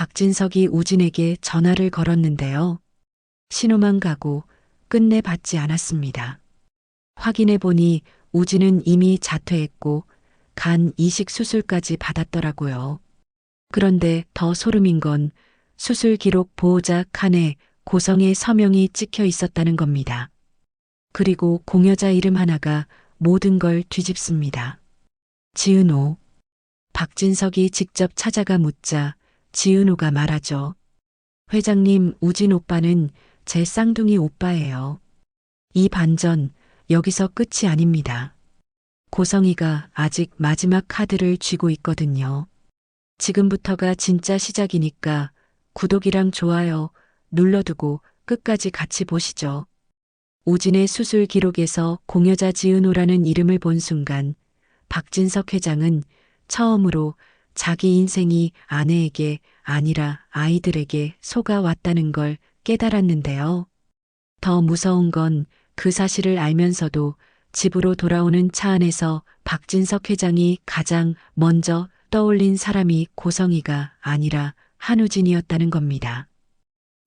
박진석이 우진에게 전화를 걸었는데요. 신호만 가고 끝내 받지 않았습니다. 확인해 보니 우진은 이미 자퇴했고 간 이식 수술까지 받았더라고요. 그런데 더 소름인 건 수술 기록 보호자 칸에 고성의 서명이 찍혀 있었다는 겁니다. 그리고 공여자 이름 하나가 모든 걸 뒤집습니다. 지은호. 박진석이 직접 찾아가 묻자 지은호가 말하죠. 회장님, 우진 오빠는 제 쌍둥이 오빠예요. 이 반전 여기서 끝이 아닙니다. 고성이가 아직 마지막 카드를 쥐고 있거든요. 지금부터가 진짜 시작이니까 구독이랑 좋아요 눌러두고 끝까지 같이 보시죠. 우진의 수술 기록에서 공여자 지은호라는 이름을 본 순간 박진석 회장은 처음으로 자기 인생이 아내에게 아니라 아이들에게 속아왔다는 걸 깨달았는데요. 더 무서운 건 그 사실을 알면서도 집으로 돌아오는 차 안에서 박진석 회장이 가장 먼저 떠올린 사람이 고성이가 아니라 한우진이었다는 겁니다.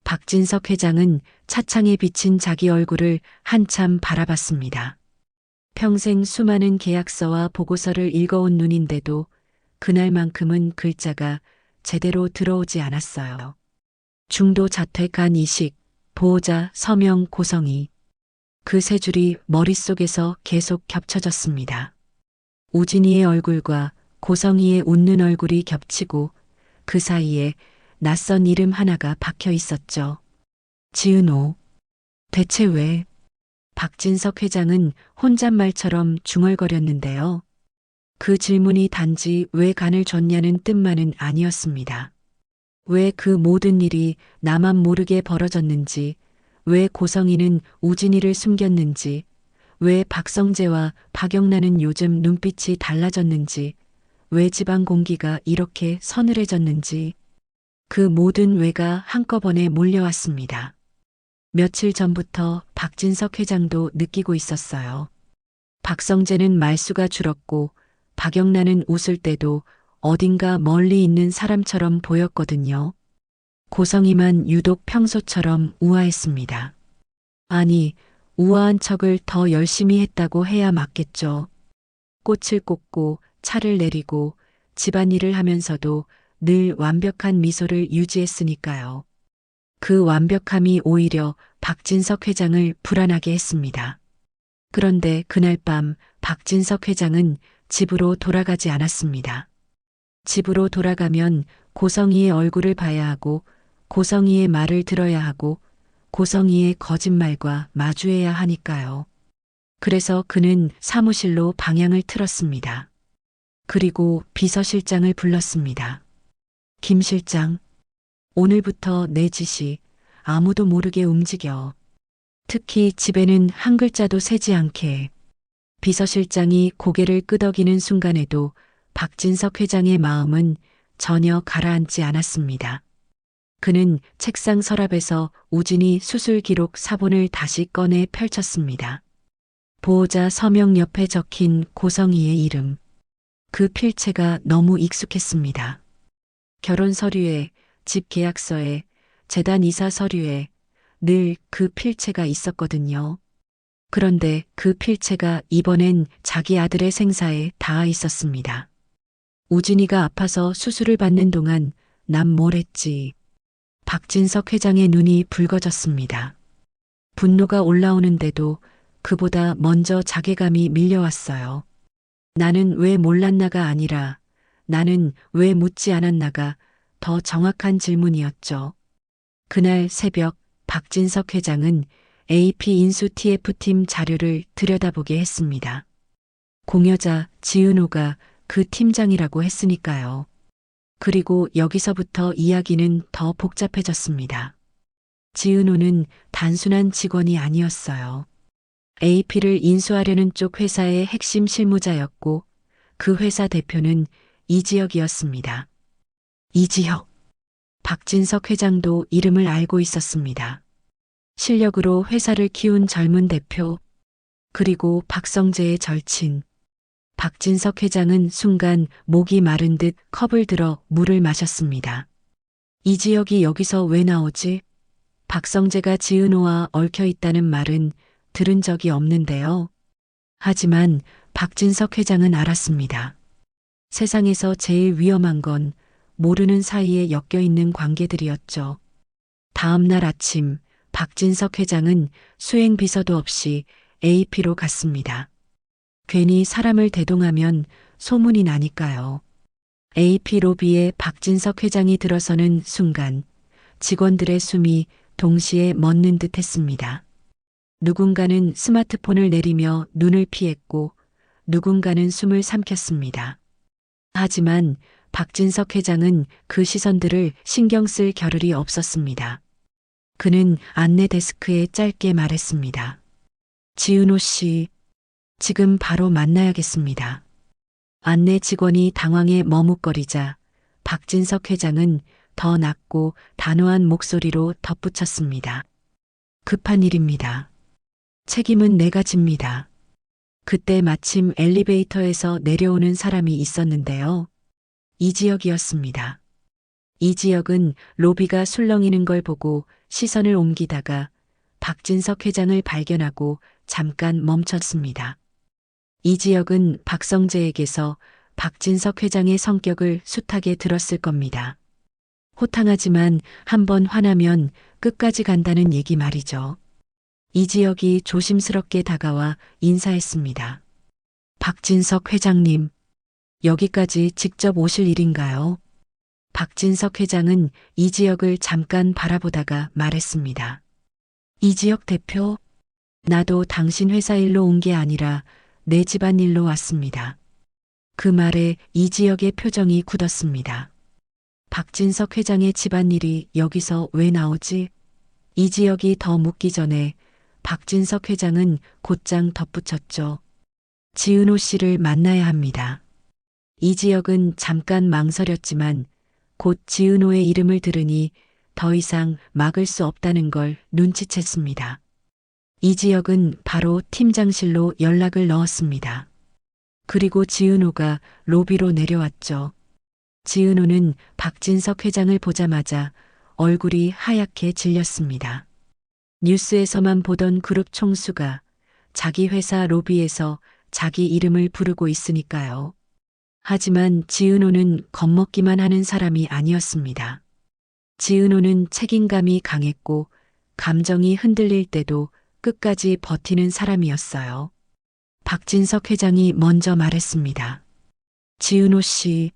박진석 회장은 차창에 비친 자기 얼굴을 한참 바라봤습니다. 평생 수많은 계약서와 보고서를 읽어온 눈인데도 그날만큼은 글자가 제대로 들어오지 않았어요. 중도 자퇴 간 이식, 보호자 서명 고성이. 그 세 줄이 머릿속에서 계속 겹쳐졌습니다. 우진이의 얼굴과 고성이의 웃는 얼굴이 겹치고 그 사이에 낯선 이름 하나가 박혀 있었죠. 지은호. 대체 왜? 박진석 회장은 혼잣말처럼 중얼거렸는데요. 그 질문이 단지 왜 간을 줬냐는 뜻만은 아니었습니다. 왜 그 모든 일이 나만 모르게 벌어졌는지, 왜 고성이는 우진이를 숨겼는지, 왜 박성재와 박영란은 요즘 눈빛이 달라졌는지, 왜 집안 공기가 이렇게 서늘해졌는지, 그 모든 왜가 한꺼번에 몰려왔습니다. 며칠 전부터 박진석 회장도 느끼고 있었어요. 박성재는 말수가 줄었고 박영란은 웃을 때도 어딘가 멀리 있는 사람처럼 보였거든요. 고성이만 유독 평소처럼 우아했습니다. 아니, 우아한 척을 더 열심히 했다고 해야 맞겠죠. 꽃을 꽂고 차를 내리고 집안일을 하면서도 늘 완벽한 미소를 유지했으니까요. 그 완벽함이 오히려 박진석 회장을 불안하게 했습니다. 그런데 그날 밤 박진석 회장은 집으로 돌아가지 않았습니다. 집으로 돌아가면 고성이의 얼굴을 봐야 하고 고성이의 말을 들어야 하고 고성이의 거짓말과 마주해야 하니까요. 그래서 그는 사무실로 방향을 틀었습니다. 그리고 비서실장을 불렀습니다. 김 실장, 오늘부터 내 지시 아무도 모르게 움직여. 특히 집에는 한 글자도 새지 않게. 비서실장이 고개를 끄덕이는 순간에도 박진석 회장의 마음은 전혀 가라앉지 않았습니다. 그는 책상 서랍에서 우진이 수술 기록 사본을 다시 꺼내 펼쳤습니다. 보호자 서명 옆에 적힌 고성이의 이름. 그 필체가 너무 익숙했습니다. 결혼 서류에, 집 계약서에, 재단 이사 서류에 늘 그 필체가 있었거든요. 그런데 그 필체가 이번엔 자기 아들의 생사에 닿아 있었습니다. 우진이가 아파서 수술을 받는 동안 난 뭘 했지. 박진석 회장의 눈이 붉어졌습니다. 분노가 올라오는데도 그보다 먼저 자괴감이 밀려왔어요. 나는 왜 몰랐나가 아니라 나는 왜 묻지 않았나가 더 정확한 질문이었죠. 그날 새벽 박진석 회장은 AP 인수 TF팀 자료를 들여다보게 했습니다. 공여자 지은호가 그 팀장이라고 했으니까요. 그리고 여기서부터 이야기는 더 복잡해졌습니다. 지은호는 단순한 직원이 아니었어요. AP를 인수하려는 쪽 회사의 핵심 실무자였고 그 회사 대표는 이지혁이었습니다. 이지혁. 박진석 회장도 이름을 알고 있었습니다. 실력으로 회사를 키운 젊은 대표, 그리고 박성재의 절친. 박진석 회장은 순간 목이 마른 듯 컵을 들어 물을 마셨습니다. 이지혁이 여기서 왜 나오지? 박성재가 지은호와 얽혀 있다는 말은 들은 적이 없는데요. 하지만 박진석 회장은 알았습니다. 세상에서 제일 위험한 건 모르는 사이에 엮여 있는 관계들이었죠. 다음 날 아침 박진석 회장은 수행 비서도 없이 AP로 갔습니다. 괜히 사람을 대동하면 소문이 나니까요. AP 로비에 박진석 회장이 들어서는 순간 직원들의 숨이 동시에 멎는 듯 했습니다. 누군가는 스마트폰을 내리며 눈을 피했고 누군가는 숨을 삼켰습니다. 하지만 박진석 회장은 그 시선들을 신경 쓸 겨를이 없었습니다. 그는 안내 데스크에 짧게 말했습니다. 지은호 씨, 지금 바로 만나야겠습니다. 안내 직원이 당황해 머뭇거리자 박진석 회장은 더 낮고 단호한 목소리로 덧붙였습니다. 급한 일입니다. 책임은 내가 집니다. 그때 마침 엘리베이터에서 내려오는 사람이 있었는데요. 이지혁이었습니다. 이지혁은 로비가 술렁이는 걸 보고 시선을 옮기다가 박진석 회장을 발견하고 잠깐 멈췄습니다. 이지혁은 박성재에게서 박진석 회장의 성격을 숱하게 들었을 겁니다. 호탕하지만 한번 화나면 끝까지 간다는 얘기 말이죠. 이지혁이 조심스럽게 다가와 인사했습니다. 박진석 회장님, 여기까지 직접 오실 일인가요? 박진석 회장은 이지혁을 잠깐 바라보다가 말했습니다. 이지혁 대표, 나도 당신 회사 일로 온 게 아니라 내 집안 일로 왔습니다. 그 말에 이지혁의 표정이 굳었습니다. 박진석 회장의 집안일이 여기서 왜 나오지? 이지혁이 더 묻기 전에 박진석 회장은 곧장 덧붙였죠. 지은호 씨를 만나야 합니다. 이지혁은 잠깐 망설였지만 곧 지은호의 이름을 들으니 더 이상 막을 수 없다는 걸 눈치챘습니다. 이지혁은 바로 팀장실로 연락을 넣었습니다. 그리고 지은호가 로비로 내려왔죠. 지은호는 박진석 회장을 보자마자 얼굴이 하얗게 질렸습니다. 뉴스에서만 보던 그룹 총수가 자기 회사 로비에서 자기 이름을 부르고 있으니까요. 하지만 지은호는 겁먹기만 하는 사람이 아니었습니다. 지은호는 책임감이 강했고 감정이 흔들릴 때도 끝까지 버티는 사람이었어요. 박진석 회장이 먼저 말했습니다. 지은호 씨,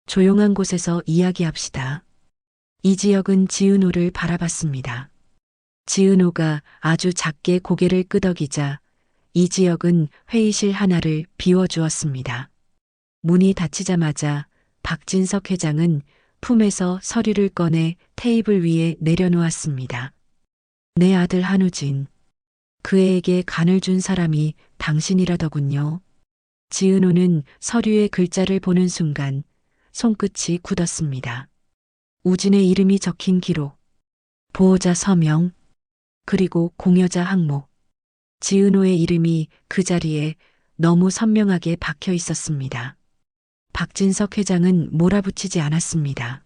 조용한 곳에서 이야기합시다. 이지혁은 지은호를 바라봤습니다. 지은호가 아주 작게 고개를 끄덕이자 이지혁은 회의실 하나를 비워주었습니다. 문이 닫히자마자 박진석 회장은 품에서 서류를 꺼내 테이블 위에 내려놓았습니다. 내 아들 한우진. 그 애에게 간을 준 사람이 당신이라더군요. 지은호는 서류의 글자를 보는 순간 손끝이 굳었습니다. 우진의 이름이 적힌 기록, 보호자 서명, 그리고 공여자 항목. 지은호의 이름이 그 자리에 너무 선명하게 박혀 있었습니다. 박진석 회장은 몰아붙이지 않았습니다.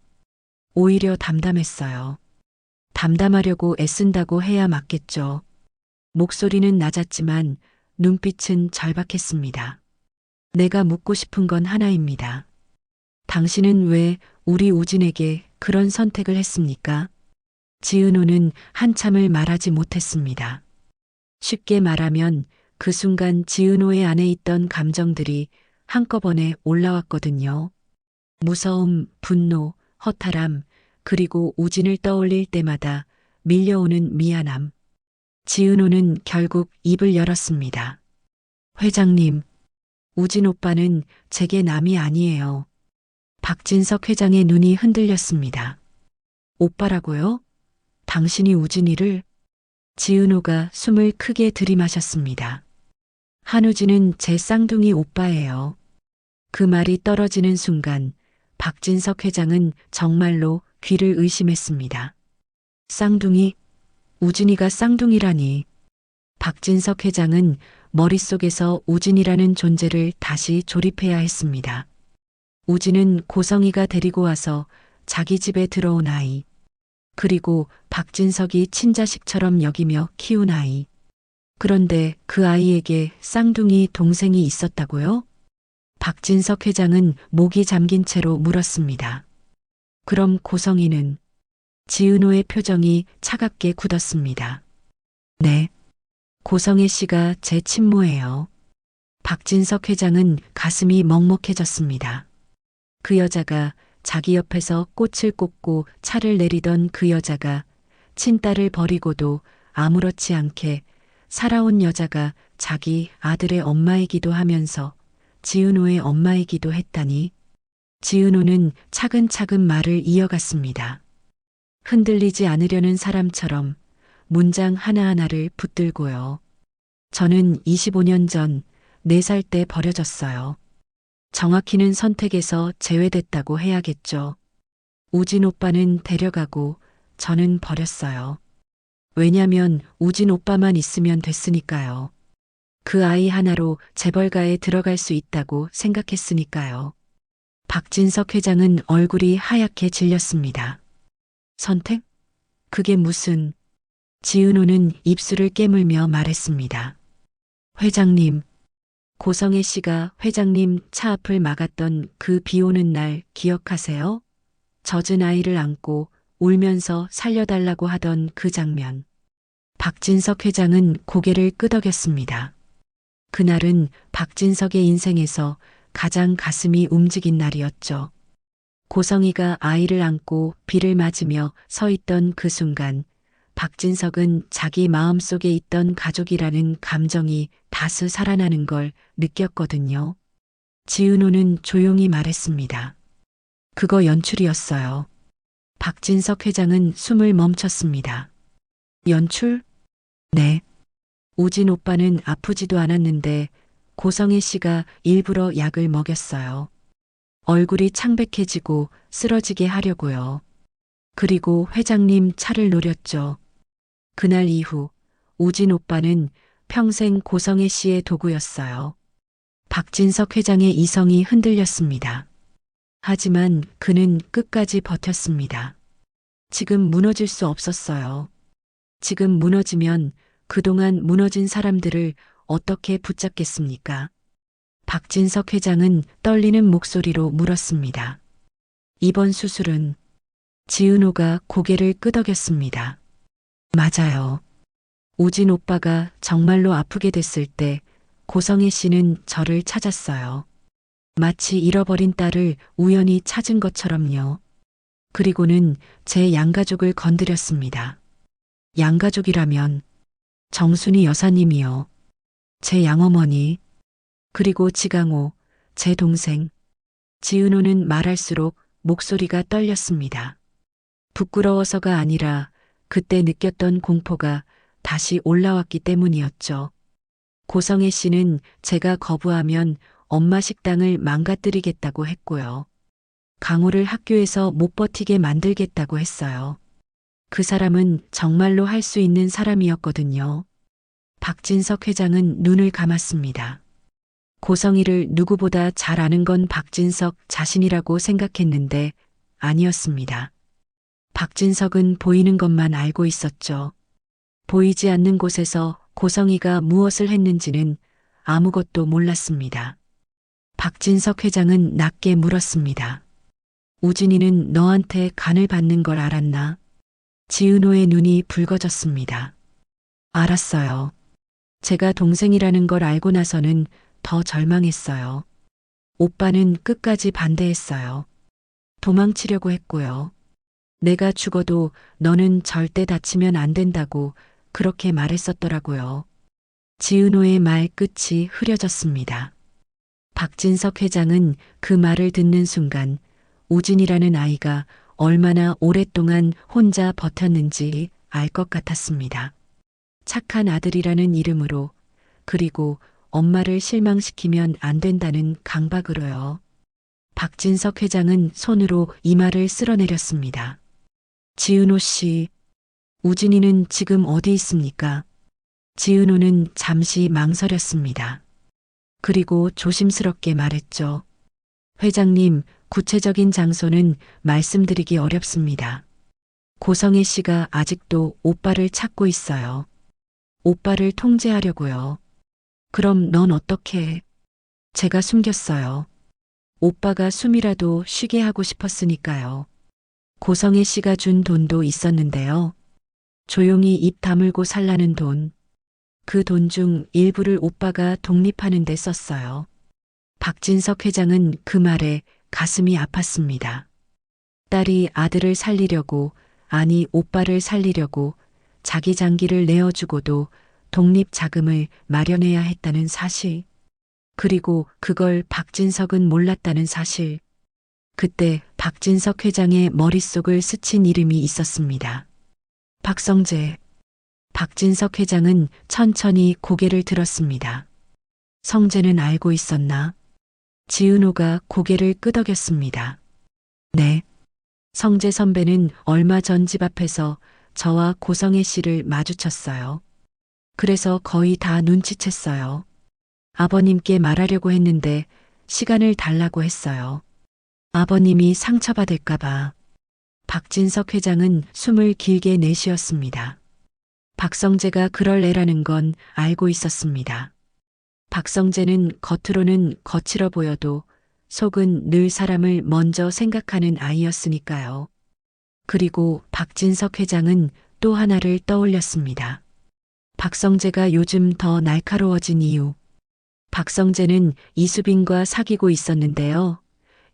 오히려 담담했어요. 담담하려고 애쓴다고 해야 맞겠죠. 목소리는 낮았지만 눈빛은 절박했습니다. 내가 묻고 싶은 건 하나입니다. 당신은 왜 우리 우진에게 그런 선택을 했습니까? 지은호는 한참을 말하지 못했습니다. 쉽게 말하면 그 순간 지은호의 안에 있던 감정들이 한꺼번에 올라왔거든요. 무서움, 분노, 허탈함, 그리고 우진을 떠올릴 때마다 밀려오는 미안함. 지은호는 결국 입을 열었습니다. 회장님, 우진 오빠는 제게 남이 아니에요. 박진석 회장의 눈이 흔들렸습니다. 오빠라고요? 당신이 우진이를? 지은호가 숨을 크게 들이마셨습니다. 한우진은 제 쌍둥이 오빠예요. 그 말이 떨어지는 순간 박진석 회장은 정말로 귀를 의심했습니다. 쌍둥이? 우진이가 쌍둥이라니. 박진석 회장은 머릿속에서 우진이라는 존재를 다시 조립해야 했습니다. 우진은 고성이가 데리고 와서 자기 집에 들어온 아이. 그리고 박진석이 친자식처럼 여기며 키운 아이. 그런데 그 아이에게 쌍둥이 동생이 있었다고요? 박진석 회장은 목이 잠긴 채로 물었습니다. 그럼 고성이는? 지은호의 표정이 차갑게 굳었습니다. 네. 고성애 씨가 제 친모예요. 박진석 회장은 가슴이 먹먹해졌습니다. 그 여자가 자기 옆에서 꽃을 꽂고 차를 내리던 그 여자가 친딸을 버리고도 아무렇지 않게 살아온 여자가 자기 아들의 엄마이기도 하면서 지은호의 엄마이기도 했다니. 지은호는 차근차근 말을 이어갔습니다. 흔들리지 않으려는 사람처럼 문장 하나하나를 붙들고요. 저는 25년 전 4살 때 버려졌어요. 정확히는 선택에서 제외됐다고 해야겠죠. 우진 오빠는 데려가고 저는 버렸어요. 왜냐면 우진 오빠만 있으면 됐으니까요. 그 아이 하나로 재벌가에 들어갈 수 있다고 생각했으니까요. 박진석 회장은 얼굴이 하얗게 질렸습니다. 선택? 그게 무슨... 지은호는 입술을 깨물며 말했습니다. 회장님, 고성애 씨가 회장님 차 앞을 막았던 그 비 오는 날 기억하세요? 젖은 아이를 안고 울면서 살려달라고 하던 그 장면. 박진석 회장은 고개를 끄덕였습니다. 그날은 박진석의 인생에서 가장 가슴이 움직인 날이었죠. 고성이가 아이를 안고 비를 맞으며 서 있던 그 순간 박진석은 자기 마음속에 있던 가족이라는 감정이 다시 살아나는 걸 느꼈거든요. 지은호는 조용히 말했습니다. 그거 연출이었어요. 박진석 회장은 숨을 멈췄습니다. 연출? 네. 우진 오빠는 아프지도 않았는데 고성애 씨가 일부러 약을 먹였어요. 얼굴이 창백해지고 쓰러지게 하려고요. 그리고 회장님 차를 노렸죠. 그날 이후 우진 오빠는 평생 고성애 씨의 도구였어요. 박진석 회장의 이성이 흔들렸습니다. 하지만 그는 끝까지 버텼습니다. 지금 무너질 수 없었어요. 지금 무너지면 그동안 무너진 사람들을 어떻게 붙잡겠습니까? 박진석 회장은 떨리는 목소리로 물었습니다. 이번 수술은? 지은호가 고개를 끄덕였습니다. 맞아요. 우진 오빠가 정말로 아프게 됐을 때 고성애 씨는 저를 찾았어요. 마치 잃어버린 딸을 우연히 찾은 것처럼요. 그리고는 제 양가족을 건드렸습니다. 양가족이라면 정순이 여사님이요. 제 양어머니, 그리고 지강호, 제 동생. 지은호는 말할수록 목소리가 떨렸습니다. 부끄러워서가 아니라 그때 느꼈던 공포가 다시 올라왔기 때문이었죠. 고성애 씨는 제가 거부하면 엄마 식당을 망가뜨리겠다고 했고요. 강호를 학교에서 못 버티게 만들겠다고 했어요. 그 사람은 정말로 할 수 있는 사람이었거든요. 박진석 회장은 눈을 감았습니다. 고성이를 누구보다 잘 아는 건 박진석 자신이라고 생각했는데 아니었습니다. 박진석은 보이는 것만 알고 있었죠. 보이지 않는 곳에서 고성이가 무엇을 했는지는 아무것도 몰랐습니다. 박진석 회장은 낮게 물었습니다. 우진이는 너한테 간을 받는 걸 알았나? 지은호의 눈이 붉어졌습니다. 알았어요. 제가 동생이라는 걸 알고 나서는 더 절망했어요. 오빠는 끝까지 반대했어요. 도망치려고 했고요. 내가 죽어도 너는 절대 다치면 안 된다고 그렇게 말했었더라고요. 지은호의 말 끝이 흐려졌습니다. 박진석 회장은 그 말을 듣는 순간 우진이라는 아이가 얼마나 오랫동안 혼자 버텼는지 알 것 같았습니다. 착한 아들이라는 이름으로, 그리고 엄마를 실망시키면 안 된다는 강박으로요. 박진석 회장은 손으로 이마를 쓸어내렸습니다. 지은호 씨, 우진이는 지금 어디 있습니까? 지은호는 잠시 망설였습니다. 그리고 조심스럽게 말했죠. 회장님, 구체적인 장소는 말씀드리기 어렵습니다. 고성애 씨가 아직도 오빠를 찾고 있어요. 오빠를 통제하려고요. 그럼 넌 어떻게 해? 제가 숨겼어요. 오빠가 숨이라도 쉬게 하고 싶었으니까요. 고성애 씨가 준 돈도 있었는데요. 조용히 입 다물고 살라는 돈. 그 돈 중 일부를 오빠가 독립하는 데 썼어요. 박진석 회장은 그 말에 가슴이 아팠습니다. 딸이 아들을 살리려고, 아니 오빠를 살리려고 자기 장기를 내어주고도 독립 자금을 마련해야 했다는 사실. 그리고 그걸 박진석은 몰랐다는 사실. 그때 박진석 회장의 머릿속을 스친 이름이 있었습니다. 박성재. 박진석 회장은 천천히 고개를 들었습니다. 성재는 알고 있었나? 지은호가 고개를 끄덕였습니다. 네. 성재 선배는 얼마 전 집 앞에서 저와 고성애 씨를 마주쳤어요. 그래서 거의 다 눈치챘어요. 아버님께 말하려고 했는데 시간을 달라고 했어요. 아버님이 상처받을까봐. 박진석 회장은 숨을 길게 내쉬었습니다. 박성재가 그럴 애라는 건 알고 있었습니다. 박성재는 겉으로는 거칠어 보여도 속은 늘 사람을 먼저 생각하는 아이였으니까요. 그리고 박진석 회장은 또 하나를 떠올렸습니다. 박성재가 요즘 더 날카로워진 이유. 박성재는 이수빈과 사귀고 있었는데요.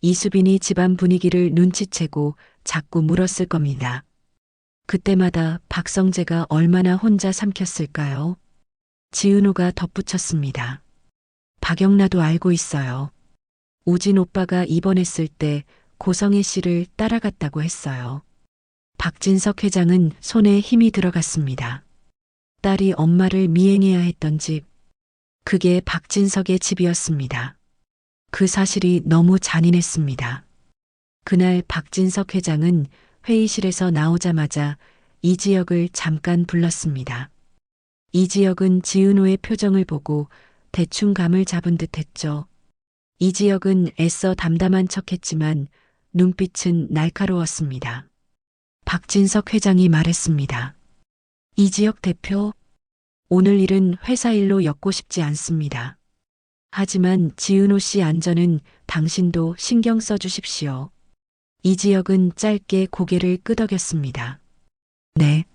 이수빈이 집안 분위기를 눈치채고 자꾸 물었을 겁니다. 그때마다 박성재가 얼마나 혼자 삼켰을까요? 지은호가 덧붙였습니다. 박영라도 알고 있어요. 우진 오빠가 입원했을 때 고성애 씨를 따라갔다고 했어요. 박진석 회장은 손에 힘이 들어갔습니다. 딸이 엄마를 미행해야 했던 집. 그게 박진석의 집이었습니다. 그 사실이 너무 잔인했습니다. 그날 박진석 회장은 회의실에서 나오자마자 이지혁을 잠깐 불렀습니다. 이지혁은 지은호의 표정을 보고 대충 감을 잡은 듯 했죠. 이지혁은 애써 담담한 척했지만 눈빛은 날카로웠습니다. 박진석 회장이 말했습니다. 이지혁 대표, 오늘 일은 회사 일로 엮고 싶지 않습니다. 하지만 지은호 씨 안전은 당신도 신경 써주십시오. 이지혁은 짧게 고개를 끄덕였습니다. 네.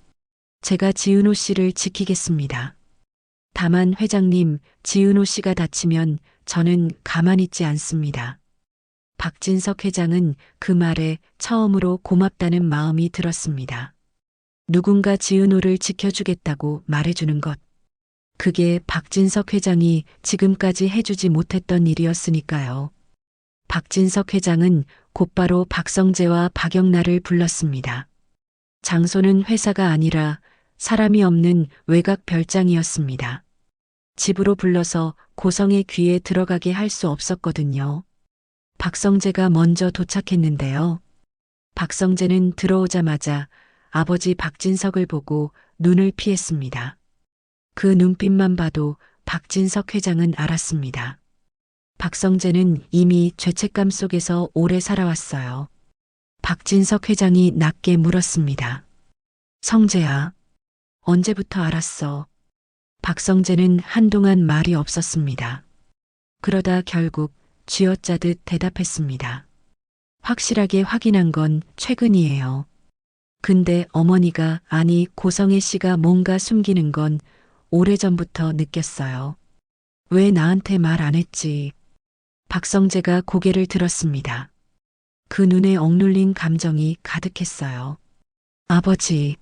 제가 지은호 씨를 지키겠습니다. 다만 회장님, 지은호 씨가 다치면 저는 가만히 있지 않습니다. 박진석 회장은 그 말에 처음으로 고맙다는 마음이 들었습니다. 누군가 지은호를 지켜주겠다고 말해주는 것. 그게 박진석 회장이 지금까지 해주지 못했던 일이었으니까요. 박진석 회장은 곧바로 박성재와 박영라를 불렀습니다. 장소는 회사가 아니라 사람이 없는 외곽 별장이었습니다. 집으로 불러서 고성의 귀에 들어가게 할 수 없었거든요. 박성재가 먼저 도착했는데요. 박성재는 들어오자마자 아버지 박진석을 보고 눈을 피했습니다. 그 눈빛만 봐도 박진석 회장은 알았습니다. 박성재는 이미 죄책감 속에서 오래 살아왔어요. 박진석 회장이 낮게 물었습니다. 성재야, 언제부터 알았어? 박성재는 한동안 말이 없었습니다. 그러다 결국 쥐어짜듯 대답했습니다. 확실하게 확인한 건 최근이에요. 근데 어머니가, 아니 고성애 씨가 뭔가 숨기는 건 오래전부터 느꼈어요. 왜 나한테 말 안 했지? 박성재가 고개를 들었습니다. 그 눈에 억눌린 감정이 가득했어요. 아버지,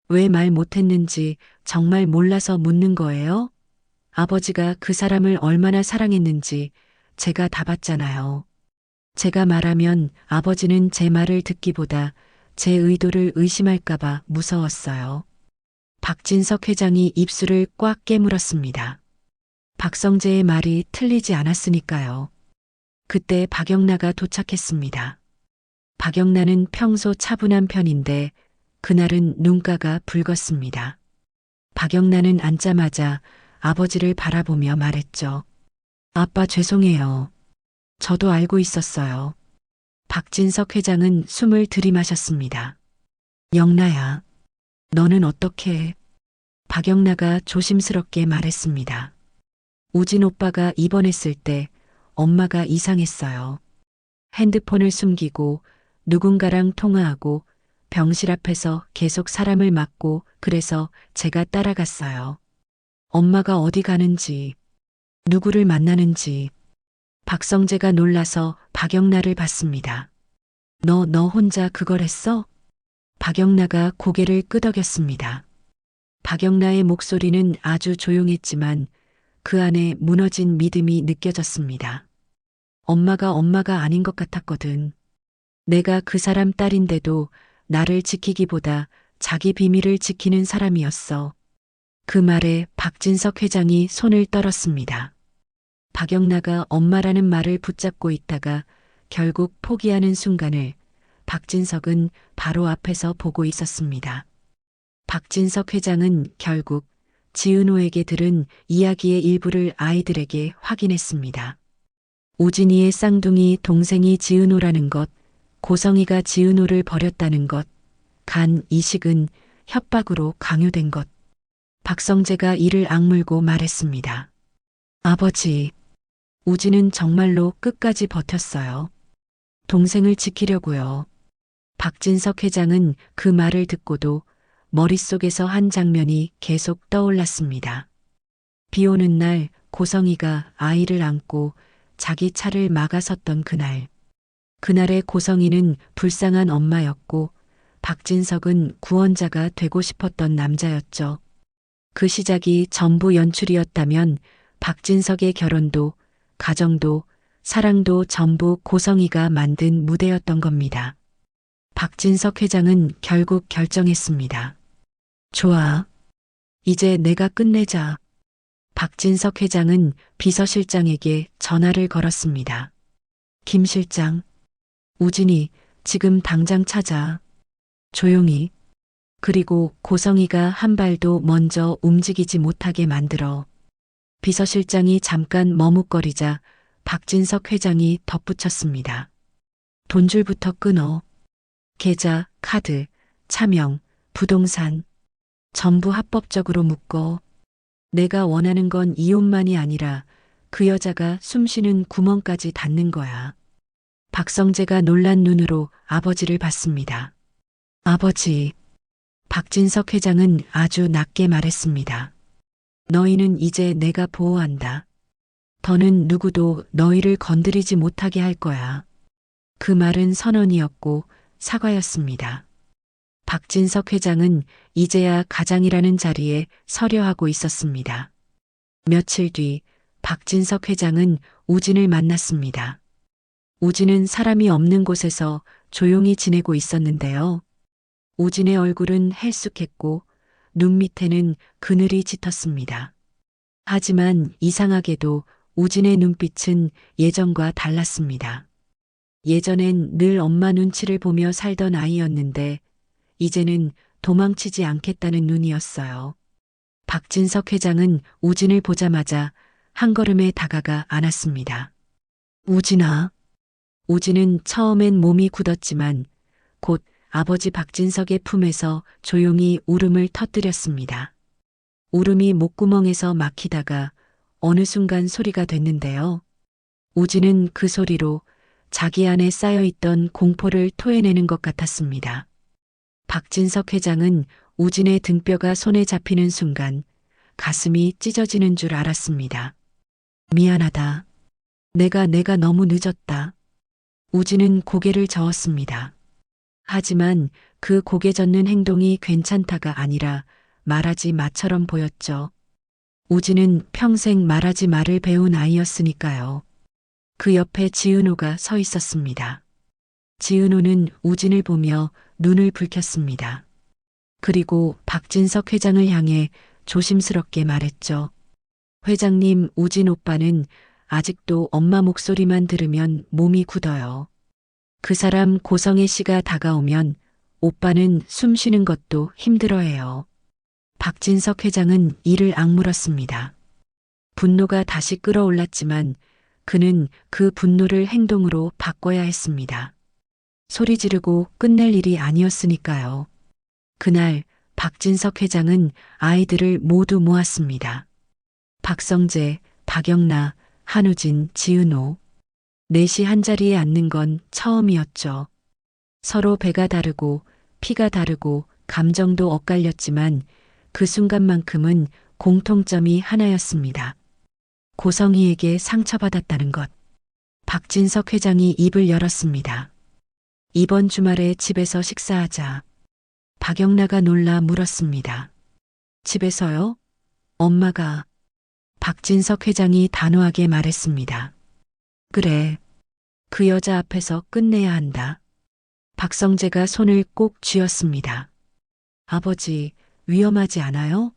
왜 말 못했는지 정말 몰라서 묻는 거예요? 아버지가 그 사람을 얼마나 사랑했는지 제가 다 봤잖아요. 제가 말하면 아버지는 제 말을 듣기보다 제 의도를 의심할까봐 무서웠어요. 박진석 회장이 입술을 꽉 깨물었습니다. 박성재의 말이 틀리지 않았으니까요. 그때 박영라가 도착했습니다. 박영라는 평소 차분한 편인데 그날은 눈가가 붉었습니다. 박영라는 앉자마자 아버지를 바라보며 말했죠. 아빠 죄송해요. 저도 알고 있었어요. 박진석 회장은 숨을 들이마셨습니다. 영나야, 너는 어떻게 해? 박영나가 조심스럽게 말했습니다. 우진 오빠가 입원했을 때 엄마가 이상했어요. 핸드폰을 숨기고 누군가랑 통화하고 병실 앞에서 계속 사람을 막고 그래서 제가 따라갔어요. 엄마가 어디 가는지, 누구를 만나는지. 박성재가 놀라서 박영나를 봤습니다. 너 혼자 그걸 했어? 박영나가 고개를 끄덕였습니다. 박영나의 목소리는 아주 조용했지만 그 안에 무너진 믿음이 느껴졌습니다. 엄마가 아닌 것 같았거든. 내가 그 사람 딸인데도 나를 지키기보다 자기 비밀을 지키는 사람이었어. 그 말에 박진석 회장이 손을 떨었습니다. 박영나가 엄마라는 말을 붙잡고 있다가 결국 포기하는 순간을 박진석은 바로 앞에서 보고 있었습니다. 박진석 회장은 결국 지은호에게 들은 이야기의 일부를 아이들에게 확인했습니다. 우진이의 쌍둥이 동생이 지은호라는 것, 고성이가 지은호를 버렸다는 것, 간 이식은 협박으로 강요된 것. 박성재가 이를 악물고 말했습니다. 아버지, 우진은 정말로 끝까지 버텼어요. 동생을 지키려고요. 박진석 회장은 그 말을 듣고도 머릿속에서 한 장면이 계속 떠올랐습니다. 비 오는 날 고성이가 아이를 안고 자기 차를 막아섰던 그날. 그날의 고성이는 불쌍한 엄마였고 박진석은 구원자가 되고 싶었던 남자였죠. 그 시작이 전부 연출이었다면 박진석의 결혼도 가정도 사랑도 전부 고성이가 만든 무대였던 겁니다. 박진석 회장은 결국 결정했습니다. 좋아. 이제 내가 끝내자. 박진석 회장은 비서실장에게 전화를 걸었습니다. 김 실장, 우진이 지금 당장 찾아. 조용히. 그리고 고성이가 한 발도 먼저 움직이지 못하게 만들어. 비서실장이 잠깐 머뭇거리자 박진석 회장이 덧붙였습니다. 돈줄부터 끊어. 계좌, 카드, 차명, 부동산 전부 합법적으로 묶어. 내가 원하는 건 이혼만이 아니라 그 여자가 숨쉬는 구멍까지 닫는 거야. 박성재가 놀란 눈으로 아버지를 봤습니다. 아버지. 박진석 회장은 아주 낮게 말했습니다. 너희는 이제 내가 보호한다. 더는 누구도 너희를 건드리지 못하게 할 거야. 그 말은 선언이었고 사과였습니다. 박진석 회장은 이제야 가장이라는 자리에 서려 하고 있었습니다. 며칠 뒤 박진석 회장은 우진을 만났습니다. 우진은 사람이 없는 곳에서 조용히 지내고 있었는데요. 우진의 얼굴은 헬쑥했고 눈 밑에는 그늘이 짙었습니다. 하지만 이상하게도 우진의 눈빛은 예전과 달랐습니다. 예전엔 늘 엄마 눈치를 보며 살던 아이였는데 이제는 도망치지 않겠다는 눈이었어요. 박진석 회장은 우진을 보자마자 한 걸음에 다가가 안았습니다. 우진아. 우진은 처음엔 몸이 굳었지만 곧 아버지 박진석의 품에서 조용히 울음을 터뜨렸습니다. 울음이 목구멍에서 막히다가 어느 순간 소리가 됐는데요. 우진은 그 소리로 자기 안에 쌓여있던 공포를 토해내는 것 같았습니다. 박진석 회장은 우진의 등뼈가 손에 잡히는 순간 가슴이 찢어지는 줄 알았습니다. 미안하다. 내가 너무 늦었다. 우진은 고개를 저었습니다. 하지만 그 고개 젓는 행동이 괜찮다가 아니라 말하지 마처럼 보였죠. 우진은 평생 말하지 마를 배운 아이였으니까요. 그 옆에 지은호가 서 있었습니다. 지은호는 우진을 보며 눈을 붉혔습니다. 그리고 박진석 회장을 향해 조심스럽게 말했죠. 회장님, 우진 오빠는 아직도 엄마 목소리만 들으면 몸이 굳어요. 그 사람 고성애 씨가 다가오면 오빠는 숨 쉬는 것도 힘들어해요. 박진석 회장은 이를 악물었습니다. 분노가 다시 끌어올랐지만 그는 그 분노를 행동으로 바꿔야 했습니다. 소리 지르고 끝낼 일이 아니었으니까요. 그날 박진석 회장은 아이들을 모두 모았습니다. 박성재, 박영나, 한우진, 지은호. 넷이 한자리에 앉는 건 처음이었죠. 서로 배가 다르고 피가 다르고 감정도 엇갈렸지만 그 순간만큼은 공통점이 하나였습니다. 고성희에게 상처받았다는 것. 박진석 회장이 입을 열었습니다. 이번 주말에 집에서 식사하자. 박영나가 놀라 물었습니다. 집에서요? 엄마가. 박진석 회장이 단호하게 말했습니다. 그래. 그 여자 앞에서 끝내야 한다. 박성재가 손을 꼭 쥐었습니다. 아버지, 위험하지 않아요?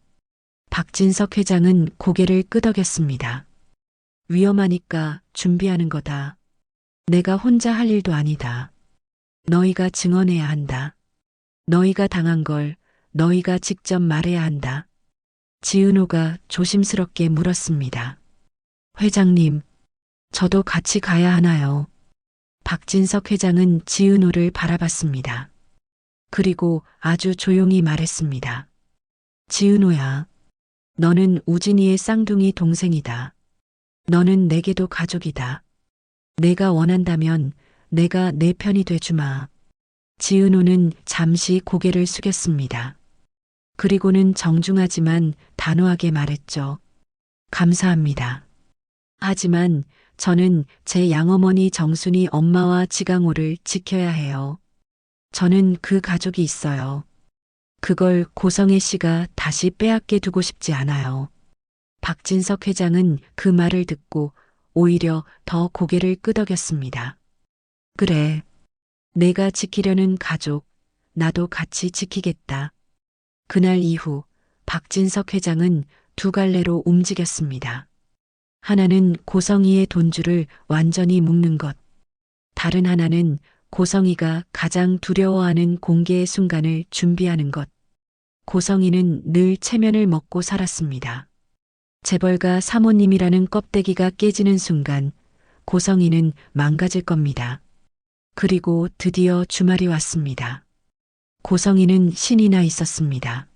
박진석 회장은 고개를 끄덕였습니다. 위험하니까 준비하는 거다. 내가 혼자 할 일도 아니다. 너희가 증언해야 한다. 너희가 당한 걸 너희가 직접 말해야 한다. 지은호가 조심스럽게 물었습니다. 회장님, 저도 같이 가야 하나요? 박진석 회장은 지은호를 바라봤습니다. 그리고 아주 조용히 말했습니다. 지은호야, 너는 우진이의 쌍둥이 동생이다. 너는 내게도 가족이다. 내가 원한다면 내가 내 편이 돼주마. 지은호는 잠시 고개를 숙였습니다. 그리고는 정중하지만 단호하게 말했죠. 감사합니다. 하지만 저는 제 양어머니 정순이 엄마와 지강호를 지켜야 해요. 저는 그 가족이 있어요. 그걸 고성애 씨가 다시 빼앗게 두고 싶지 않아요. 박진석 회장은 그 말을 듣고 오히려 더 고개를 끄덕였습니다. 그래. 내가 지키려는 가족, 나도 같이 지키겠다. 그날 이후 박진석 회장은 두 갈래로 움직였습니다. 하나는 고성희의 돈줄을 완전히 묶는 것. 다른 하나는 고성희가 가장 두려워하는 공개의 순간을 준비하는 것. 고성희는 늘 체면을 먹고 살았습니다. 재벌가 사모님이라는 껍데기가 깨지는 순간 고성희는 망가질 겁니다. 그리고 드디어 주말이 왔습니다. 고성희는 신이 나 있었습니다.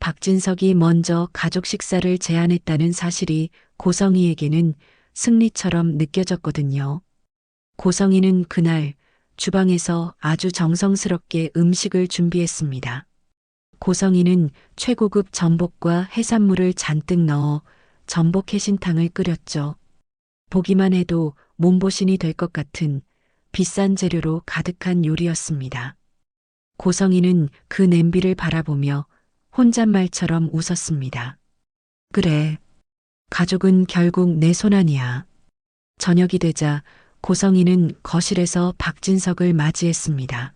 박진석이 먼저 가족 식사를 제안했다는 사실이 고성희에게는 승리처럼 느껴졌거든요. 고성희는 그날 주방에서 아주 정성스럽게 음식을 준비했습니다. 고성희는 최고급 전복과 해산물을 잔뜩 넣어 전복 해신탕을 끓였죠. 보기만 해도 몸보신이 될 것 같은 비싼 재료로 가득한 요리였습니다. 고성희는 그 냄비를 바라보며 혼잣말처럼 웃었습니다. 그래, 가족은 결국 내 손안이야. 저녁이 되자 고성희는 거실에서 박진석을 맞이했습니다.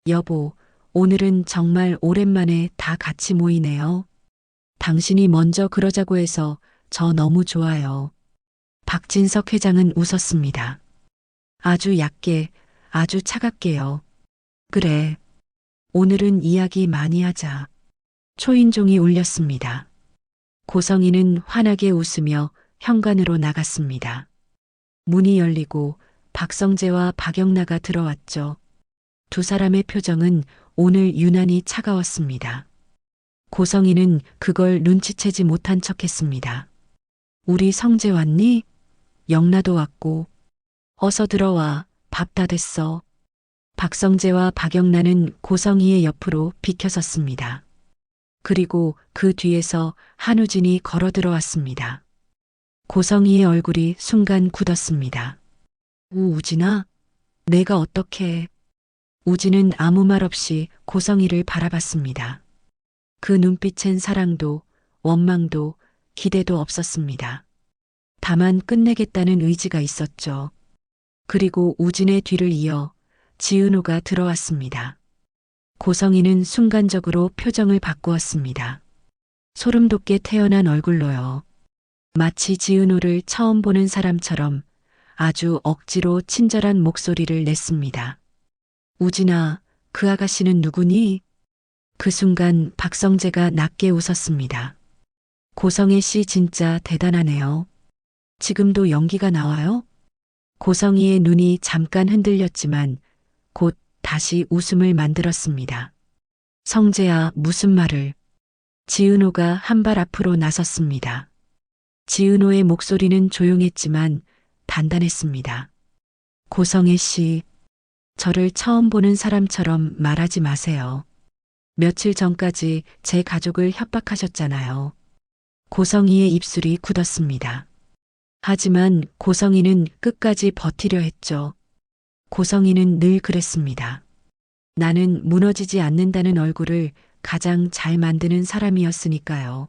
여보, 오늘은 정말 오랜만에 다 같이 모이네요. 당신이 먼저 그러자고 해서 저 너무 좋아요. 박진석 회장은 웃었습니다. 아주 얕게, 아주 차갑게요. 그래. 오늘은 이야기 많이 하자. 초인종이 울렸습니다. 고성희는 환하게 웃으며 현관으로 나갔습니다. 문이 열리고 박성재와 박영나가 들어왔죠. 두 사람의 표정은 오늘 유난히 차가웠습니다. 고성희는 그걸 눈치채지 못한 척했습니다. 우리 성재 왔니? 영나도 왔고. 어서 들어와, 밥 다 됐어. 박성재와 박영나는 고성희의 옆으로 비켜섰습니다. 그리고 그 뒤에서 한우진이 걸어 들어왔습니다. 고성희의 얼굴이 순간 굳었습니다. 우진아, 내가 어떻게... 우진은 아무 말 없이 고성희를 바라봤습니다. 그 눈빛엔 사랑도 원망도 기대도 없었습니다. 다만 끝내겠다는 의지가 있었죠. 그리고 우진의 뒤를 이어 지은호가 들어왔습니다. 고성희는 순간적으로 표정을 바꾸었습니다. 소름 돋게 태어난 얼굴로요. 마치 지은호를 처음 보는 사람처럼 아주 억지로 친절한 목소리를 냈습니다. 우진아, 그 아가씨는 누구니? 그 순간 박성재가 낮게 웃었습니다. 고성애 씨 진짜 대단하네요. 지금도 연기가 나와요? 고성희의 눈이 잠깐 흔들렸지만 곧 다시 웃음을 만들었습니다. 성재야, 무슨 말을? 지은호가 한 발 앞으로 나섰습니다. 지은호의 목소리는 조용했지만 단단했습니다. 고성애 씨, 저를 처음 보는 사람처럼 말하지 마세요. 며칠 전까지 제 가족을 협박하셨잖아요. 고성희의 입술이 굳었습니다. 하지만 고성희는 끝까지 버티려 했죠. 고성희는 늘 그랬습니다. 나는 무너지지 않는다는 얼굴을 가장 잘 만드는 사람이었으니까요.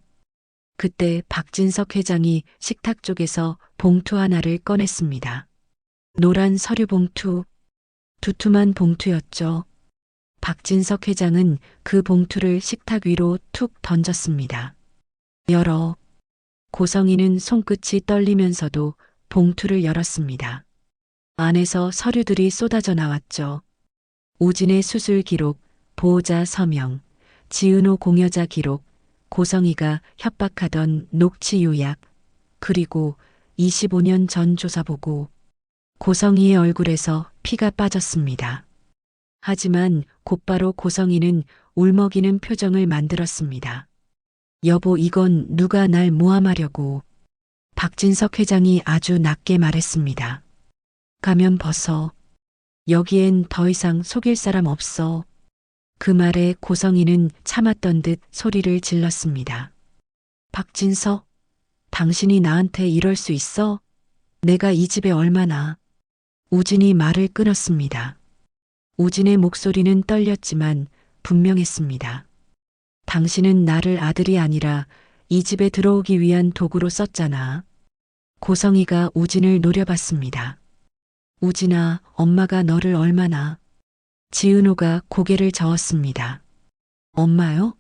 그때 박진석 회장이 식탁 쪽에서 봉투 하나를 꺼냈습니다. 노란 서류 봉투, 두툼한 봉투였죠. 박진석 회장은 그 봉투를 식탁 위로 툭 던졌습니다. 열어. 고성희는 손끝이 떨리면서도 봉투를 열었습니다. 안에서 서류들이 쏟아져 나왔죠. 우진의 수술 기록, 보호자 서명, 지은호 공여자 기록, 고성희가 협박하던 녹취 요약, 그리고 25년 전 조사 보고. 고성희의 얼굴에서 피가 빠졌습니다. 하지만 곧바로 고성희는 울먹이는 표정을 만들었습니다. 여보, 이건 누가 날 모함하려고. 박진석 회장이 아주 낮게 말했습니다. 가면 벗어. 여기엔 더 이상 속일 사람 없어. 그 말에 고성희는 참았던 듯 소리를 질렀습니다. 박진석, 당신이 나한테 이럴 수 있어? 내가 이 집에 얼마나. 우진이 말을 끊었습니다. 우진의 목소리는 떨렸지만 분명했습니다. 당신은 나를 아들이 아니라 이 집에 들어오기 위한 도구로 썼잖아. 고성희가 우진을 노려봤습니다. 우진아, 엄마가 너를 얼마나. 지은호가 고개를 저었습니다. 엄마요?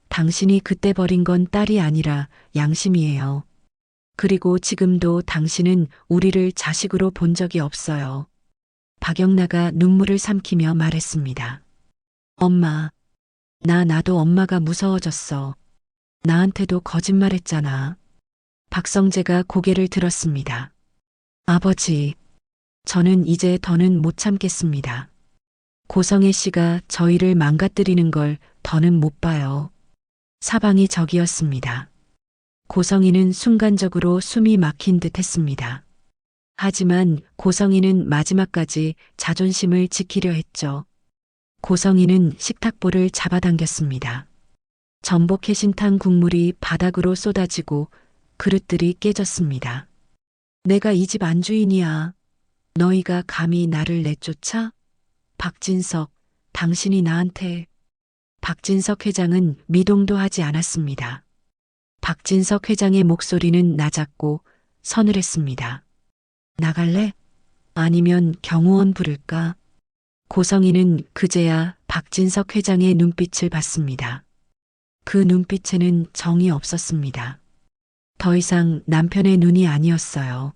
당신이 그때 버린 건 딸이 아니라 양심이에요. 그리고 지금도 당신은 우리를 자식으로 본 적이 없어요. 박영나가 눈물을 삼키며 말했습니다. 엄마, 나도 엄마가 무서워졌어. 나한테도 거짓말했잖아. 박성재가 고개를 들었습니다. 아버지, 저는 이제 더는 못 참겠습니다. 고성애 씨가 저희를 망가뜨리는 걸 더는 못 봐요. 사방이 적이었습니다. 고성희는 순간적으로 숨이 막힌 듯 했습니다. 하지만 고성희는 마지막까지 자존심을 지키려 했죠. 고성희는 식탁볼을 잡아당겼습니다. 전복 해신탕 국물이 바닥으로 쏟아지고 그릇들이 깨졌습니다. 내가 이 집 안주인이야. 너희가 감히 나를 내쫓아? 박진석, 당신이 나한테. 박진석 회장은 미동도 하지 않았습니다. 박진석 회장의 목소리는 낮았고 서늘했습니다. 나갈래? 아니면 경호원 부를까? 고성희는 그제야 박진석 회장의 눈빛을 봤습니다. 그 눈빛에는 정이 없었습니다. 더 이상 남편의 눈이 아니었어요.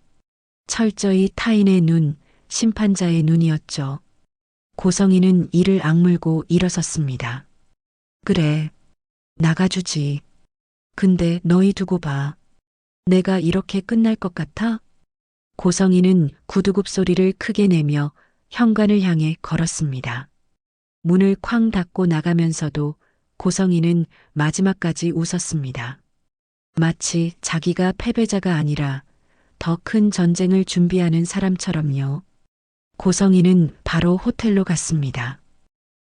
철저히 타인의 눈, 심판자의 눈이었죠. 고성희는 이를 악물고 일어섰습니다. 그래, 나가주지. 근데 너희 두고 봐. 내가 이렇게 끝날 것 같아? 고성희는 구두굽 소리를 크게 내며 현관을 향해 걸었습니다. 문을 쾅 닫고 나가면서도 고성희는 마지막까지 웃었습니다. 마치 자기가 패배자가 아니라 더 큰 전쟁을 준비하는 사람처럼요. 고성희는 바로 호텔로 갔습니다.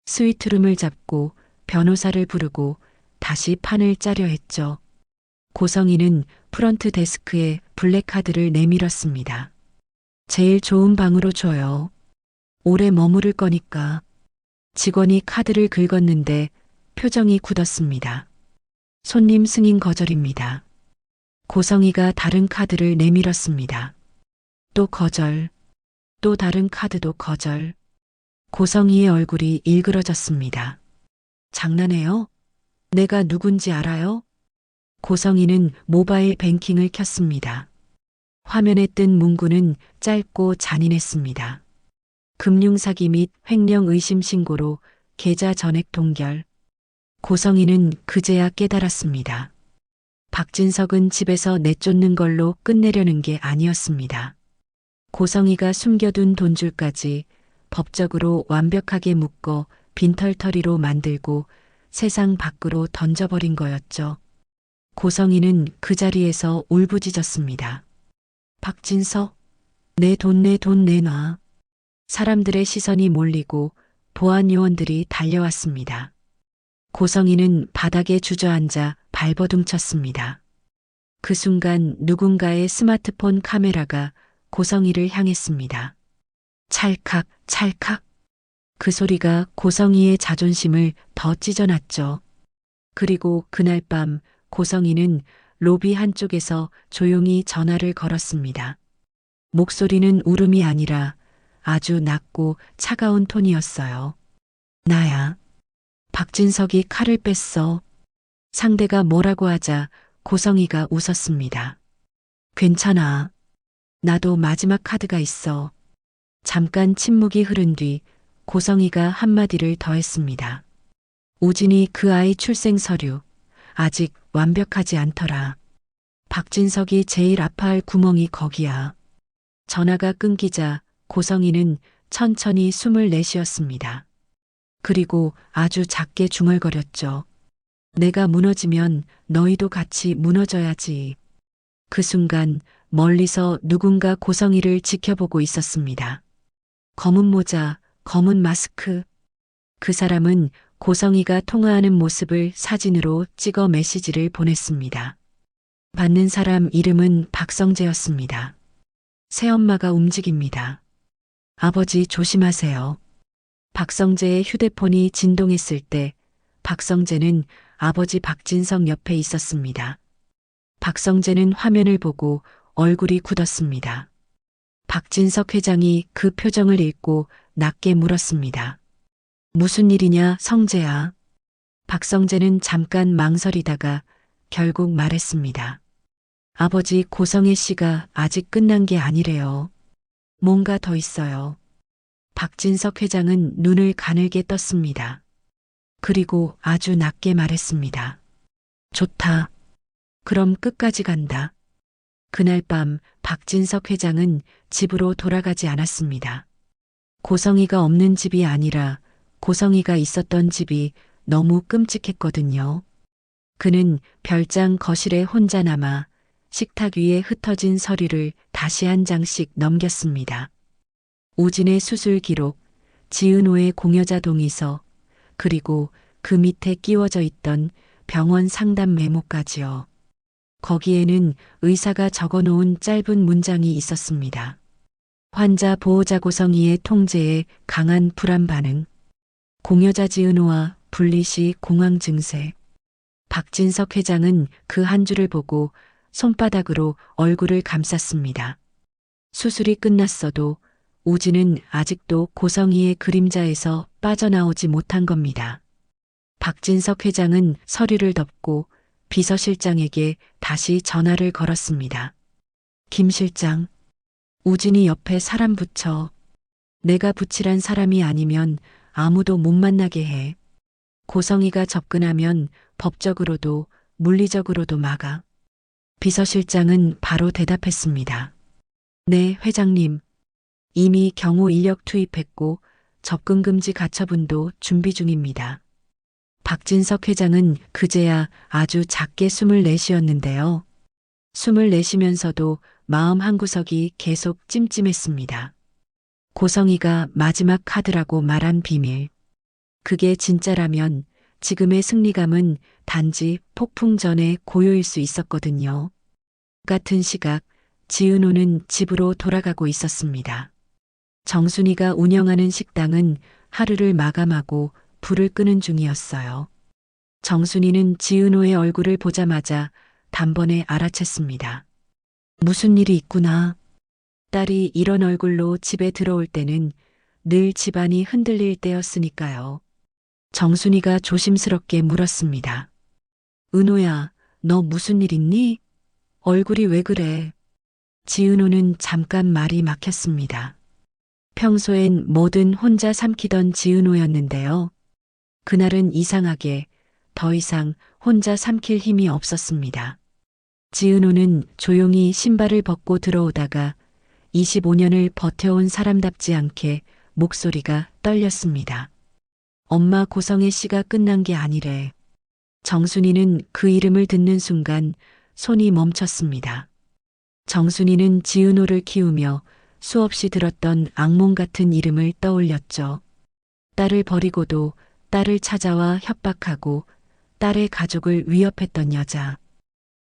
스위트룸을 잡고 변호사를 부르고 다시 판을 짜려 했죠. 고성희는 프런트 데스크에 블랙카드를 내밀었습니다. 제일 좋은 방으로 줘요. 오래 머무를 거니까. 직원이 카드를 긁었는데 표정이 굳었습니다. 손님 승인 거절입니다. 고성희가 다른 카드를 내밀었습니다. 또 거절. 또 다른 카드도 거절. 고성희의 얼굴이 일그러졌습니다. 장난해요? 내가 누군지 알아요? 고성희는 모바일 뱅킹을 켰습니다. 화면에 뜬 문구는 짧고 잔인했습니다. 금융사기 및 횡령 의심 신고로 계좌 전액 동결. 고성희는 그제야 깨달았습니다. 박진석은 집에서 내쫓는 걸로 끝내려는 게 아니었습니다. 고성희가 숨겨둔 돈줄까지 법적으로 완벽하게 묶어 빈털터리로 만들고 세상 밖으로 던져버린 거였죠. 고성이는 그 자리에서 울부짖었습니다. 박진석, 내 돈 내놔. 사람들의 시선이 몰리고 보안 요원들이 달려왔습니다. 고성이는 바닥에 주저앉아 발버둥쳤습니다. 그 순간 누군가의 스마트폰 카메라가 고성이를 향했습니다. 찰칵, 찰칵. 그 소리가 고성이의 자존심을 더 찢어놨죠. 그리고 그날 밤 고성이는 로비 한쪽에서 조용히 전화를 걸었습니다. 목소리는 울음이 아니라 아주 낮고 차가운 톤이었어요. 나야. 박진석이 칼을 뺐어. 상대가 뭐라고 하자 고성이가 웃었습니다. 괜찮아. 나도 마지막 카드가 있어. 잠깐 침묵이 흐른 뒤 고성이가 한마디를 더했습니다. 우진이 그 아이 출생 서류 아직 완벽하지 않더라. 박진석이 제일 아파할 구멍이 거기야. 전화가 끊기자 고성이는 천천히 숨을 내쉬었습니다. 그리고 아주 작게 중얼거렸죠. 내가 무너지면 너희도 같이 무너져야지. 그 순간 멀리서 누군가 고성이를 지켜보고 있었습니다. 검은 모자, 검은 마스크. 그 사람은 고성이가 통화하는 모습을 사진으로 찍어 메시지를 보냈습니다. 받는 사람 이름은 박성재였습니다. 새엄마가 움직입니다. 아버지 조심하세요. 박성재의 휴대폰이 진동했을 때 박성재는 아버지 박진석 옆에 있었습니다. 박성재는 화면을 보고 얼굴이 굳었습니다. 박진석 회장이 그 표정을 읽고 낮게 물었습니다. 무슨 일이냐, 성재야. 박성재는 잠깐 망설이다가 결국 말했습니다. 아버지 고성애 씨가 아직 끝난 게 아니래요. 뭔가 더 있어요. 박진석 회장은 눈을 가늘게 떴습니다. 그리고 아주 낮게 말했습니다. 좋다. 그럼 끝까지 간다. 그날 밤 박진석 회장은 집으로 돌아가지 않았습니다. 고성이가 없는 집이 아니라 고성이가 있었던 집이 너무 끔찍했거든요. 그는 별장 거실에 혼자 남아 식탁 위에 흩어진 서류를 다시 한 장씩 넘겼습니다. 우진의 수술 기록, 지은호의 공여자 동의서, 그리고 그 밑에 끼워져 있던 병원 상담 메모까지요. 거기에는 의사가 적어놓은 짧은 문장이 있었습니다. 환자 보호자 고성이의 통제에 강한 불안 반응. 공여자 지은호와 분리 시 공황 증세. 박진석 회장은 그 한 줄을 보고 손바닥으로 얼굴을 감쌌습니다. 수술이 끝났어도 우진은 아직도 고성이의 그림자에서 빠져나오지 못한 겁니다. 박진석 회장은 서류를 덮고 비서실장에게 다시 전화를 걸었습니다. 김 실장, 우진이 옆에 사람 붙여. 내가 붙이란 사람이 아니면 아무도 못 만나게 해. 고성이가 접근하면 법적으로도 물리적으로도 막아. 비서실장은 바로 대답했습니다. 네, 회장님. 이미 경호 인력 투입했고 접근금지 가처분도 준비 중입니다. 박진석 회장은 그제야 아주 작게 숨을 내쉬었는데요. 숨을 내쉬면서도 마음 한구석이 계속 찜찜했습니다. 고성이가 마지막 카드라고 말한 비밀. 그게 진짜라면 지금의 승리감은 단지 폭풍 전의 고요일 수 있었거든요. 같은 시각 지은호는 집으로 돌아가고 있었습니다. 정순이가 운영하는 식당은 하루를 마감하고 불을 끄는 중이었어요. 정순이는 지은호의 얼굴을 보자마자 단번에 알아챘습니다. 무슨 일이 있구나. 딸이 이런 얼굴로 집에 들어올 때는 늘 집안이 흔들릴 때였으니까요. 정순이가 조심스럽게 물었습니다. 은호야, 너 무슨 일 있니? 얼굴이 왜 그래? 지은호는 잠깐 말이 막혔습니다. 평소엔 뭐든 혼자 삼키던 지은호였는데요. 그날은 이상하게 더 이상 혼자 삼킬 힘이 없었습니다. 지은호는 조용히 신발을 벗고 들어오다가 25년을 버텨온 사람답지 않게 목소리가 떨렸습니다. 엄마, 고성애 씨가 끝난 게 아니래. 정순이는 그 이름을 듣는 순간 손이 멈췄습니다. 정순이는 지은호를 키우며 수없이 들었던 악몽 같은 이름을 떠올렸죠. 딸을 버리고도 딸을 찾아와 협박하고 딸의 가족을 위협했던 여자.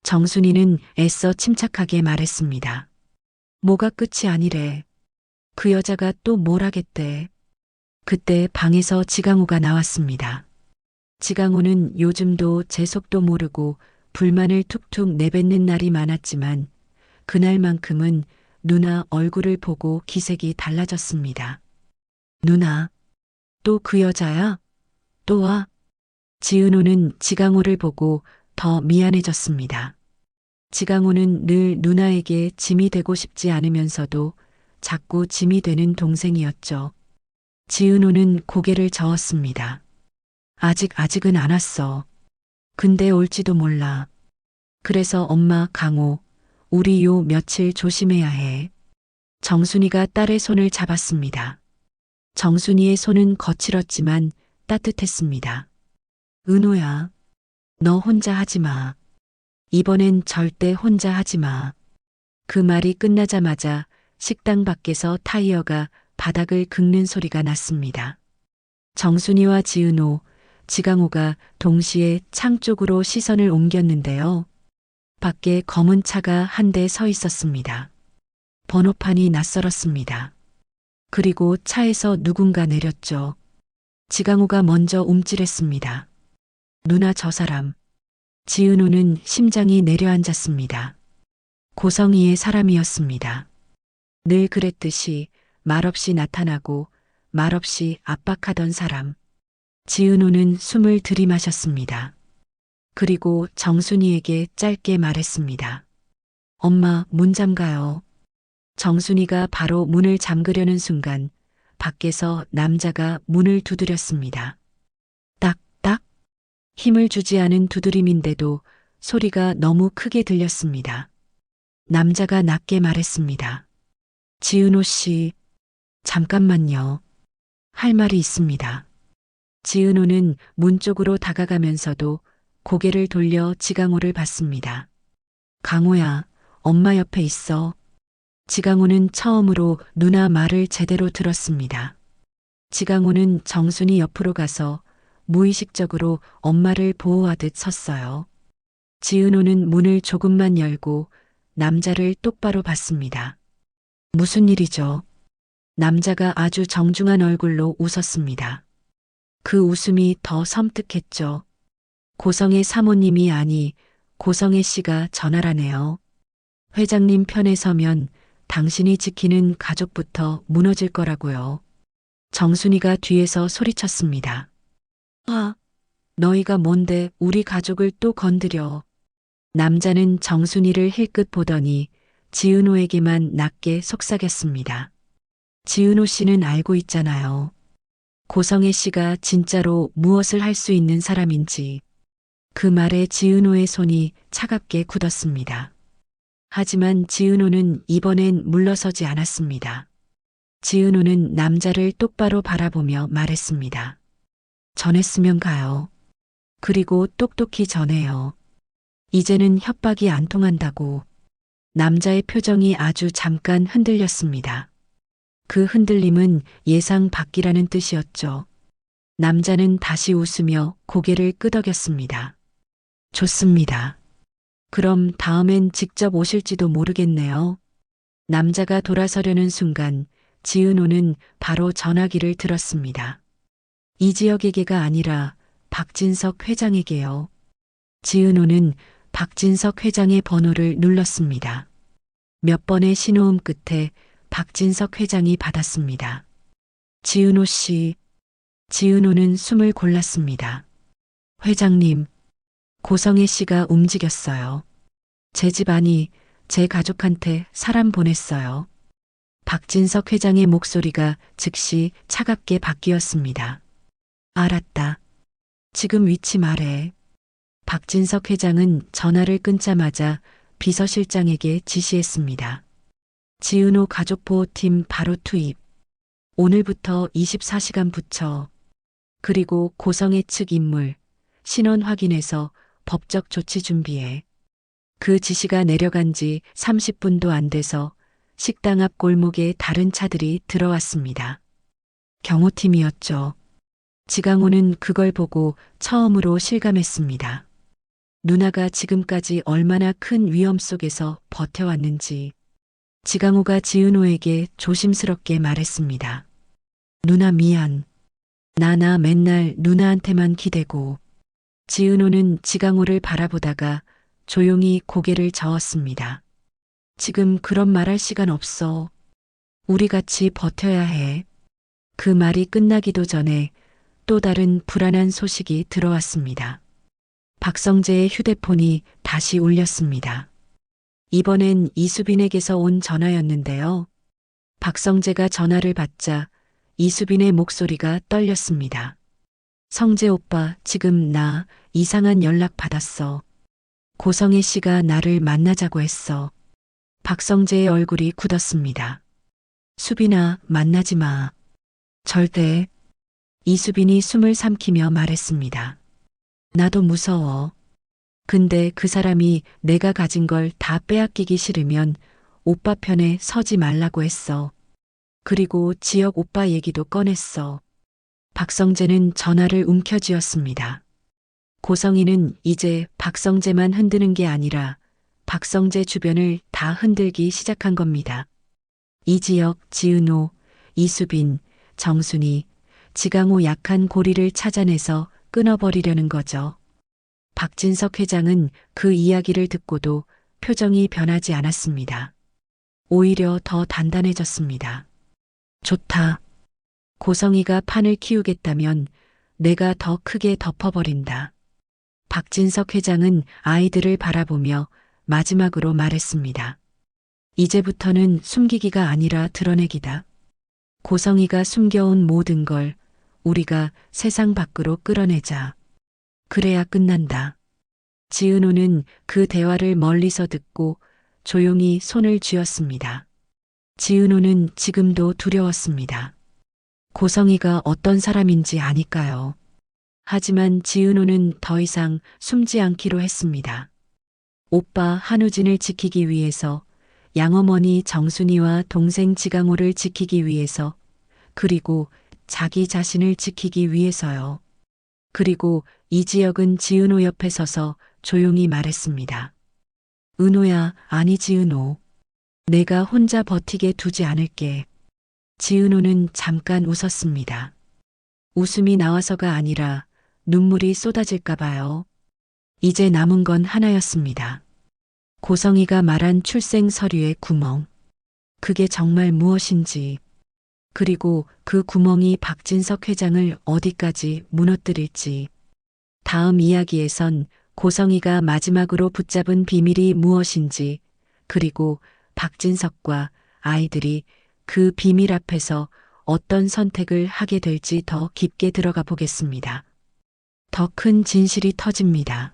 정순이는 애써 침착하게 말했습니다. 뭐가 끝이 아니래. 그 여자가 또 뭘 하겠대. 그때 방에서 지강호가 나왔습니다. 지강호는 요즘도 제 속도 모르고 불만을 툭툭 내뱉는 날이 많았지만 그날만큼은 누나 얼굴을 보고 기색이 달라졌습니다. 누나, 또 그 여자야? 또 와? 지은호는 지강호를 보고 더 미안해졌습니다. 지강호는 늘 누나에게 짐이 되고 싶지 않으면서도 자꾸 짐이 되는 동생이었죠. 지은호는 고개를 저었습니다. 아직은 안 왔어. 근데 올지도 몰라. 그래서 엄마, 강호, 우리 요 며칠 조심해야 해. 정순이가 딸의 손을 잡았습니다. 정순이의 손은 거칠었지만 따뜻했습니다. 은호야, 너 혼자 하지 마. 이번엔 절대 혼자 하지 마. 그 말이 끝나자마자 식당 밖에서 타이어가 바닥을 긁는 소리가 났습니다. 정순이와 지은호, 지강호가 동시에 창 쪽으로 시선을 옮겼는데요. 밖에 검은 차가 한 대 서 있었습니다. 번호판이 낯설었습니다. 그리고 차에서 누군가 내렸죠. 지강호가 먼저 움찔했습니다. 누나, 저 사람. 지은호는 심장이 내려앉았습니다. 고성이의 사람이었습니다. 늘 그랬듯이 말없이 나타나고 말없이 압박하던 사람. 지은호는 숨을 들이마셨습니다. 그리고 정순이에게 짧게 말했습니다. 엄마, 문 잠가요. 정순이가 바로 문을 잠그려는 순간 밖에서 남자가 문을 두드렸습니다. 딱딱. 힘을 주지 않은 두드림인데도 소리가 너무 크게 들렸습니다. 남자가 낮게 말했습니다. 지은호 씨, 잠깐만요. 할 말이 있습니다. 지은호는 문 쪽으로 다가가면서도 고개를 돌려 지강호를 봤습니다. 강호야, 엄마 옆에 있어. 지강호는 처음으로 누나 말을 제대로 들었습니다. 지강호는 정순이 옆으로 가서 무의식적으로 엄마를 보호하듯 섰어요. 지은호는 문을 조금만 열고 남자를 똑바로 봤습니다. 무슨 일이죠? 남자가 아주 정중한 얼굴로 웃었습니다. 그 웃음이 더 섬뜩했죠. 고성의 사모님이 아니 고성애 씨가 전화라네요. 회장님 편에 서면 당신이 지키는 가족부터 무너질 거라고요. 정순이가 뒤에서 소리쳤습니다. 아, 너희가 뭔데 우리 가족을 또 건드려. 남자는 정순이를 힐끗 보더니 지은호에게만 낮게 속삭였습니다. 지은호 씨는 알고 있잖아요. 고성애 씨가 진짜로 무엇을 할 수 있는 사람인지. 그 말에 지은호의 손이 차갑게 굳었습니다. 하지만 지은호는 이번엔 물러서지 않았습니다. 지은호는 남자를 똑바로 바라보며 말했습니다. 전했으면 가요. 그리고 똑똑히 전해요. 이제는 협박이 안 통한다고. 남자의 표정이 아주 잠깐 흔들렸습니다. 그 흔들림은 예상 밖이라는 뜻이었죠. 남자는 다시 웃으며 고개를 끄덕였습니다. 좋습니다. 그럼 다음엔 직접 오실지도 모르겠네요. 남자가 돌아서려는 순간 지은호는 바로 전화기를 들었습니다. 이지혁에게가 아니라 박진석 회장에게요. 지은호는 박진석 회장의 번호를 눌렀습니다. 몇 번의 신호음 끝에 박진석 회장이 받았습니다. 지은호 씨. 지은호는 숨을 골랐습니다. 회장님, 고성애 씨가 움직였어요. 제 집안이 제 가족한테 사람 보냈어요. 박진석 회장의 목소리가 즉시 차갑게 바뀌었습니다. 알았다. 지금 위치 말해. 박진석 회장은 전화를 끊자마자 비서실장에게 지시했습니다. 지은호 가족보호팀 바로 투입. 오늘부터 24시간 붙여. 그리고 고성애 측 인물, 신원 확인해서 법적 조치 준비해. 그 지시가 내려간 지 30분도 안 돼서 식당 앞 골목에 다른 차들이 들어왔습니다. 경호팀이었죠. 지강호는 그걸 보고 처음으로 실감했습니다. 누나가 지금까지 얼마나 큰 위험 속에서 버텨왔는지. 지강호가 지은호에게 조심스럽게 말했습니다. 누나 미안. 나 맨날 누나한테만 기대고. 지은호는 지강호를 바라보다가 조용히 고개를 저었습니다. 지금 그런 말할 시간 없어. 우리 같이 버텨야 해. 그 말이 끝나기도 전에 또 다른 불안한 소식이 들어왔습니다. 박성재의 휴대폰이 다시 울렸습니다. 이번엔 이수빈에게서 온 전화였는데요. 박성재가 전화를 받자 이수빈의 목소리가 떨렸습니다. 성재 오빠, 지금 나 이상한 연락 받았어. 고성애 씨가 나를 만나자고 했어. 박성재의 얼굴이 굳었습니다. 수빈아, 만나지 마. 절대. 이수빈이 숨을 삼키며 말했습니다. 나도 무서워. 근데 그 사람이 내가 가진 걸 다 빼앗기기 싫으면 오빠 편에 서지 말라고 했어. 그리고 지역 오빠 얘기도 꺼냈어. 박성재는 전화를 움켜쥐었습니다. 고성이는 이제 박성재만 흔드는 게 아니라 박성재 주변을 다 흔들기 시작한 겁니다. 이지혁, 지은호, 이수빈, 정순이, 지강호 약한 고리를 찾아내서 끊어버리려는 거죠. 박진석 회장은 그 이야기를 듣고도 표정이 변하지 않았습니다. 오히려 더 단단해졌습니다. 좋다. 고성이가 판을 키우겠다면 내가 더 크게 덮어버린다. 박진석 회장은 아이들을 바라보며 마지막으로 말했습니다. 이제부터는 숨기기가 아니라 드러내기다. 고성이가 숨겨온 모든 걸 우리가 세상 밖으로 끌어내자. 그래야 끝난다. 지은호는 그 대화를 멀리서 듣고 조용히 손을 쥐었습니다. 지은호는 지금도 두려웠습니다. 고성이가 어떤 사람인지 아니까요. 하지만 지은호는 더 이상 숨지 않기로 했습니다. 오빠 한우진을 지키기 위해서, 양어머니 정순이와 동생 지강호를 지키기 위해서, 그리고 자기 자신을 지키기 위해서요. 그리고 이지혁은 지은호 옆에 서서 조용히 말했습니다. 은호야, 아니 지은호. 내가 혼자 버티게 두지 않을게. 지은호는 잠깐 웃었습니다. 웃음이 나와서가 아니라 눈물이 쏟아질까 봐요. 이제 남은 건 하나였습니다. 고성이가 말한 출생 서류의 구멍. 그게 정말 무엇인지. 그리고 그 구멍이 박진석 회장을 어디까지 무너뜨릴지. 다음 이야기에선 고성이가 마지막으로 붙잡은 비밀이 무엇인지, 그리고 박진석과 아이들이 그 비밀 앞에서 어떤 선택을 하게 될지 더 깊게 들어가 보겠습니다. 더 큰 진실이 터집니다.